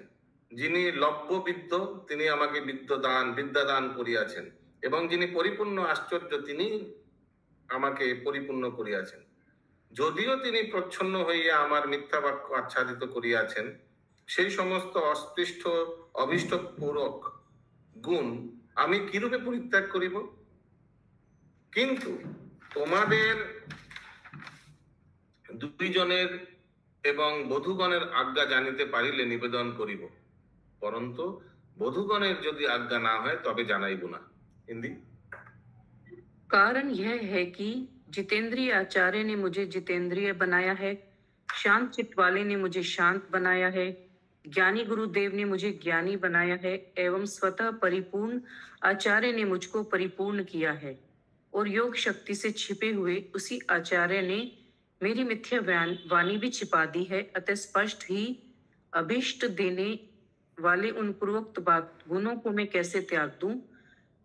যিনি লব্ধবিদ্য, তিনি আমাকে বিদ্যাদান করিয়াছেন, এবং যিনি পরিপূর্ণ আশ্চর্য, তিনি আমাকে পরিপূর্ণ করিয়াছেন। যদিও তিনি প্রচ্ছন্ন হইয়া আমার মিথ্যা বাক্য আচ্ছাদিত করিয়াছেন, সেই সমস্ত অস্পৃষ্ট অভীষ্ট পূরক গুণ আমি কিরূপে পরিত্যাগ করিব? কিন্তু তোমাদের দুইজনের এবং বধূগণের আজ্ঞা জানিতে পারিলে নিবেদন করিব, পরন্তু বধূগণের যদি আজ্ঞা না হয় তবে জানাইব না। হিন্দি। कारण यह है कि जितेंद्रिय आचार्य ने मुझे जितेंद्रिय बनाया है, शांत चित्त वाले ने मुझे शांत बनाया है, ज्ञानी गुरुदेव ने मुझे ज्ञानी बनाया है, एवं स्वतः परिपूर्ण आचार्य ने मुझको परिपूर्ण किया है, और योग शक्ति से छिपे हुए उसी आचार्य ने मेरी मिथ्या वाणी भी छिपा दी है। अतः स्पष्ट ही अभीष्ट देने वाले उन पूर्वोक्त गुणों को मैं कैसे त्याग दूं?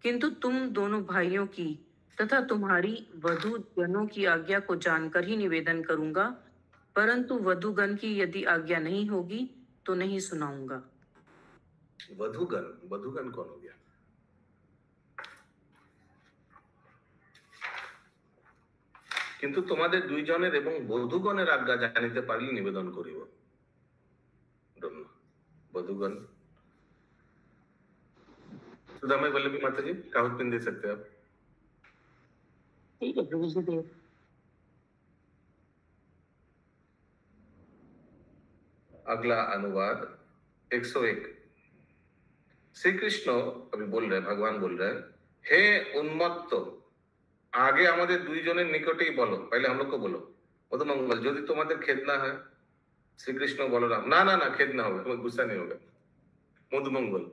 किंतु तुम दोनों भाइयों की तथा तुम्हारी वधू जनों की आज्ञा को जानकर ही निवेदन करूंगा परंतु वधुगण की यदि आज्ञा नहीं होगी तो नहीं सुनाऊंगा। वधुगण, वधुगण कौन हो गया? কিন্তু তোমাদের দুইজনের এবং বধূগণের আজ্ঞা জানিতে পারলে নিবেদন করিব। वधुगण सुदामा वल्लभी माता जी काहुत पिन दे सकते हैं आप? ठीक है प्रभु जी देव। अगला अनुवाद 101। श्री कृष्ण अभी बोल रहे हैं, भगवान बोल रहे हैं, हे उन्मत्त, आगे আমাদের দুইজনের নিকটেই বলো, पहले हम लोग को बोलो। মধুমঙ্গল, যদি তোমাদের খেদ না হয়, শ্রীকৃষ্ণ বলরাম, না না না খেদ না হবে, তোমার গুসা নেই হবে। মধুমঙ্গল,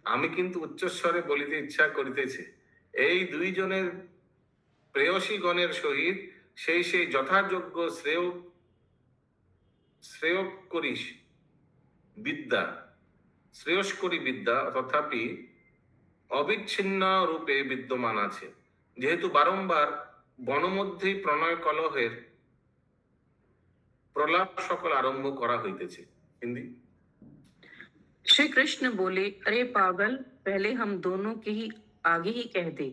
আমি কিন্তু উচ্চস্বরে বলিতে ইচ্ছা করিতেছি, এই দুইজনের প্রেয়সী গণের সহিত সেই সেই যথাযোগ্য শ্রেয়স্করী বিদ্যা তথাপি অবিচ্ছিন্ন রূপে বিদ্যমান আছে, যেহেতু বারংবার বনমধ্যেই প্রণয় কলহের প্রলাপ সকল আরম্ভ করা হইতেছে। হিন্দি। श्री कृष्ण बोले, अरे पागल, पहले हम दोनों के ही आगे ही कह दे।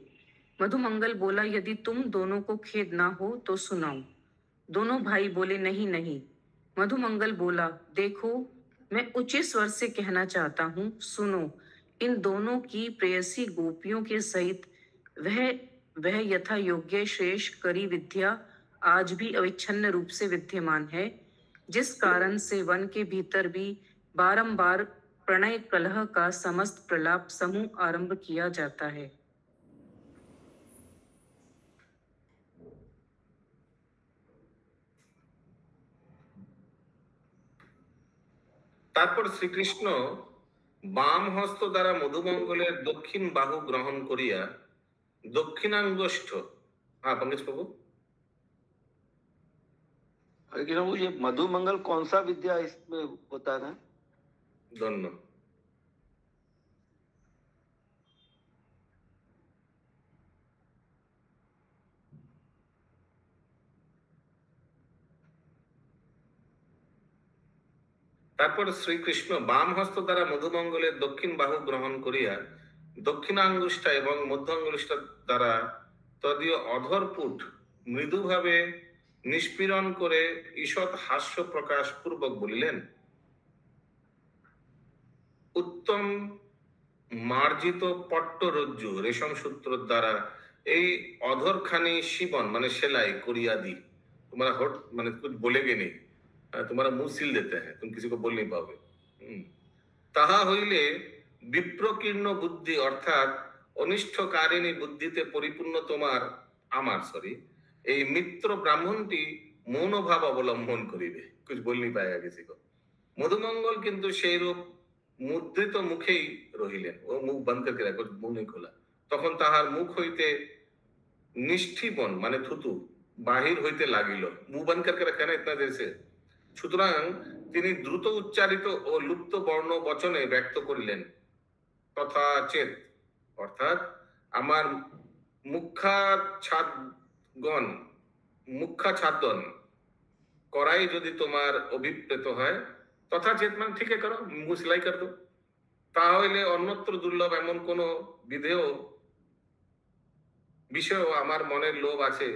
मधुमंगल बोला, यदि तुम दोनों को खेद ना हो तो सुनाओ। दोनों भाई बोले, नहीं नहीं। मधुमंगल बोला, देखो मैं ऊंचे स्वर से कहना चाहता हूँ, सुनो। इन दोनों की प्रेयसी गोपियों के सहित वह यथा योग्य श्रेष्ठ करी विद्या आज भी अविच्छिन्न रूप से विद्यमान है, जिस कारण से वन के भीतर भी बारंबार प्रणय कलह का समस्त प्रलाप समूह आरंभ किया जाता है। তারপর শ্রীকৃষ্ণ বাম হস্ত দ্বারা মধুমঙ্গলের দক্ষিণ বাহু গ্রহণ করিয়া দক্ষিণাঙ্গষ্ঠ, হ্যাঁ पंकज प्रभु। लेकिन वो ये मधुमंगल कौन सा विद्या इसमें होता है? ধন্য। তারপর শ্রীকৃষ্ণ বাম হস্ত দ্বারা মধুমঙ্গলের দক্ষিণ বাহু গ্রহণ করিয়া দক্ষিণাঙ্গুষ্ঠা এবং মধ্যাঙ্গুষ্ঠা দ্বারা তদীয় অধরপুট মৃদুভাবে নিষ্পীড়ন করে ঈষৎ হাস্য প্রকাশ পূর্বক বলিলেন, উত্তম মার্জিত পট্টরজ্জু রেশম সূত্র দ্বারা এই অধরখানি শিবন মানে সেলাই করিয়া দি। तुम्हारा होठ মানে कुछ बोलेगे नहीं, तुम्हारा मुंह सील देते हैं, तुम किसी को बोल नहीं पाओगे। তাহা হইলে বিপ্রকীর্ণ বুদ্ধি অর্থাৎ অনিষ্টকারিণী বুদ্ধিতে পরিপূর্ণ আমার এই মিত্র ব্রাহ্মণটি মৌনভাব অবলম্বন করিবে। कुछ बोल नहीं पाएगा किसी को। মধুমঙ্গল কিন্তু সেই রূপ মুদ্রিত মুখেই রহিলেন, ও মুখ বন্ধ করে রাখো, মুখ নেই খোলা। তখন তাহার মুখ হইতে নিষ্ঠিপন মানে থুতু বাহির হইতে লাগিল। মুখ বন্ধ করে রাখা না ইতনা দের সে। সুতরাং তিনি দ্রুত উচ্চারিত ও লুপ্ত বর্ণ বচনে ব্যক্ত করিলেন, তথা চেত, অর্থাৎ আমার মুখাচ্ছাদন করাই যদি তোমার অভিপ্রেত হয়, তথা চেত মানে ঠিক করো, মুখ সেলাই কর দো। তাহলে অন্যত্র দুর্লভ এমন কোন বিষয় আমার মনের লোভ আছে,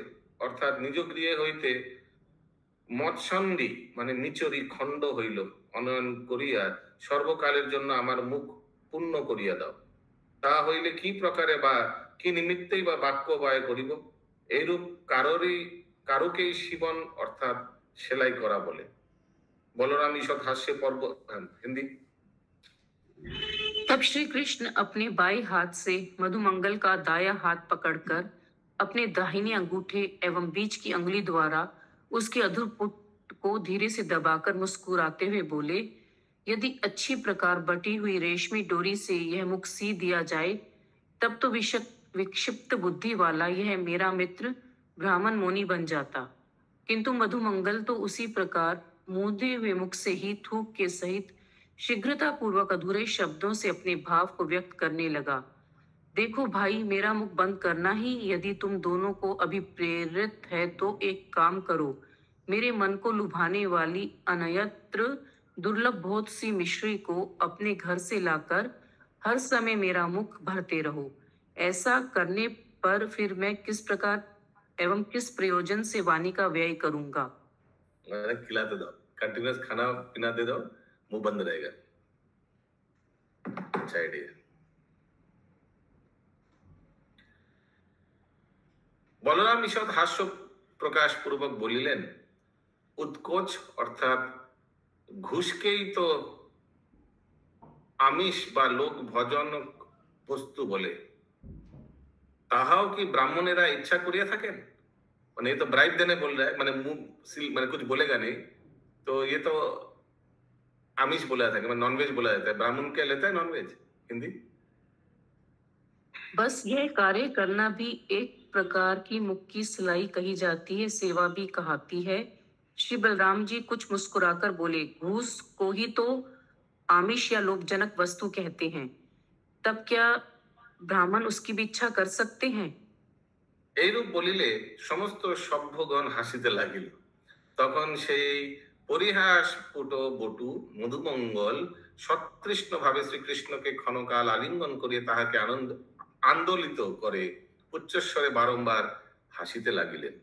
অর্থাৎ নিজ গৃহে হইতে মৎসন্ডি মানে নিচরি খণ্ড হইল অনয়ন করিয়া সর্বকালের জন্য আমার মুখ পূর্ণ করিয়া দাও। তা হইলে কি প্রকারে বা কি নিমিত্তেই বা বাক্য ব্যয় করিব? এইরূপ কারোকেই শিবন অর্থাৎ সেলাই করা বলে। বলরাম ঈষৎ हास्य पर्व। हिंदी। तब श्री कृष्ण अपने बाएं हाथ से मधुमंगल का दाया हाथ पकड़कर अपने दाहिने अंगूठे एवं बीच की अंगुली द्वारा उसके अधरपुट को धीरे से दबाकर मुस्कुराते हुए बोले, यदि अच्छी प्रकार बटी हुई रेशमी डोरी से यह मुख सी दिया जाए, तब तो विक्षिप्त बुद्धि वाला यह मेरा मित्र ब्राह्मण मुनि बन जाता। किंतु मधुमंगल तो उसी प्रकार मूंदे हुए मुख से ही थूक के सहित शीघ्रता पूर्वक अधूरे शब्दों से अपने भाव को व्यक्त करने लगा। देखो भाई, मेरा मुख बंद करना ही यदि तुम दोनों को अभी प्रेरित है तो एक काम करो, मेरे मन को लुभाने वाली अनयत्र दुर्लभ बहुत सी मिश्री को अपने घर से लाकर हर समय मेरा मुख भरते रहो। ऐसा करने पर फिर मैं किस प्रकार एवं किस प्रयोजन से वाणी का व्यय करूंगा। खिलाते दो, कंटिन्यूस खाना पीना दे दो, मुंह बंद रहेगा। अच्छा आइडिया। বলরাম ঈষৎ হাস্য প্রকাশ পূর্বক বলিলেন, উৎকোচ অর্থাৎ ঘুষকেই তো আমিষ বা লোক ভজন বস্তু বলে, তাহাও কি ব্রাহ্মণেরা ইচ্ছা করিয়া থাকেন? মানে ये तो ब्राइब देने बोल रहा है, मैंने मुंह सिल मैंने कुछ बोलेगा नहीं, तो ये तो आमिष बोला जाता है, मैं नॉनवेज बोला जाता है। ब्राह्मण क्या लेता है नॉनवेज हिंदी? बस यह कार्य करना भी एक प्रकार की मुख की सिलाई कही जाती है, सेवा भी कहाती है। श्री बलराम जी कुछ मुस्कुराकर बोले, घूस को ही तो आमिष या लोकजनक वस्तु कहते हैं, तब क्या ब्राह्मण उसकी भी इच्छा कर सकते हैं? এইরূপ বলিলে সমস্ত সভ্যগণ হাসিতে লাগিল। তখন সেই পরিহাসপুট বটু মধুমঙ্গল সতৃষ্ণ ভাবে শ্রীকৃষ্ণকে ক্ষণকাল আলিঙ্গন করিয়া তাহাকে আন্দোলিত করে উচ্চস্বরে বারংবার হাসিতে লাগিলেন।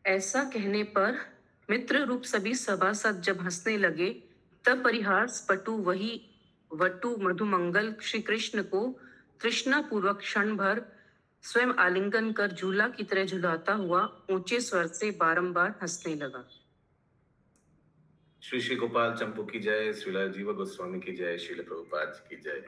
ऐसा कहने पर मित्र रूप सभी सभासद जब हंसने लगे, तब परिहास पटु वही वटु मधुमंगल श्री कृष्ण को तृष्णा पूर्वक क्षण भर स्वयं आलिंगन कर झूला की तरह झुलाता हुआ ऊंचे स्वर से बारंबार हंसने लगा। श्री श्री गोपाल चंपू की जय, श्रीला जीव गोस्वामी की जय, श्रील प्रभुपाद की जय।